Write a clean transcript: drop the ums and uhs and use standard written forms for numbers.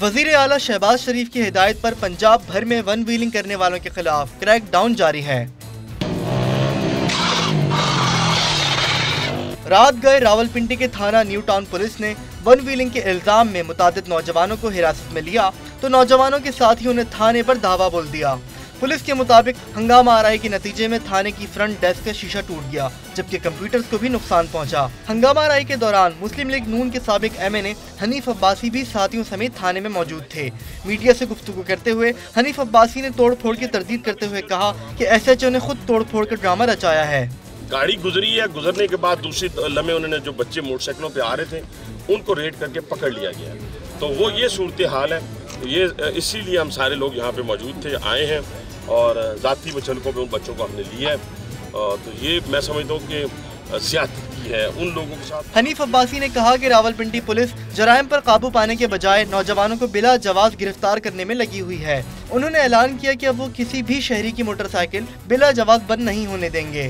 वजीर आला शहबाज शरीफ की हिदायत पर पंजाब भर में वन व्हीलिंग करने वालों के खिलाफ क्रैकडाउन जारी है। रात गए रावलपिंडी के थाना न्यू टाउन पुलिस ने वन व्हीलिंग के इल्जाम में मुतादिद नौजवानों को हिरासत में लिया तो नौजवानों के साथियों ने थाने पर धावा बोल दिया। पुलिस के मुताबिक हंगामा आराई के नतीजे में थाने की फ्रंट डेस्क का शीशा टूट गया, जबकि कंप्यूटर्स को भी नुकसान पहुंचा। हंगामा आराई के दौरान मुस्लिम लीग नून के साबिक एमएनए हनीफ अब्बासी भी साथियों समेत थाने में मौजूद थे। मीडिया से गुफ्तगू करते हुए हनीफ अब्बासी ने तोड़ फोड़ की तरदीद करते हुए कहा कि एसएचओ ने खुद तोड़ फोड़ का ड्रामा रचाया है। गाड़ी गुजरी है, गुजरने के बाद दूसरी लम्हे उन्होंने जो बच्चे मोटरसाइकिलों पे आ रहे थे उनको रेड करके पकड़ लिया गया। तो वो ये सूरत हाल है, ये इसीलिए हम सारे लोग यहाँ पे मौजूद थे, आए हैं और ज़ाती मुचलकों पे उन बच्चों को हमने लिया है। तो ये मैं समझता हूँ कि ज़्यादती है उन लोगों के साथ। हनीफ अब्बासी ने कहा कि रावलपिंडी पुलिस जराइम पर काबू पाने के बजाय नौजवानों को बिला जवाज गिरफ्तार करने में लगी हुई है। उन्होंने ऐलान किया कि अब वो किसी भी शहरी की मोटरसाइकिल बिला जवाज बंद नहीं होने देंगे।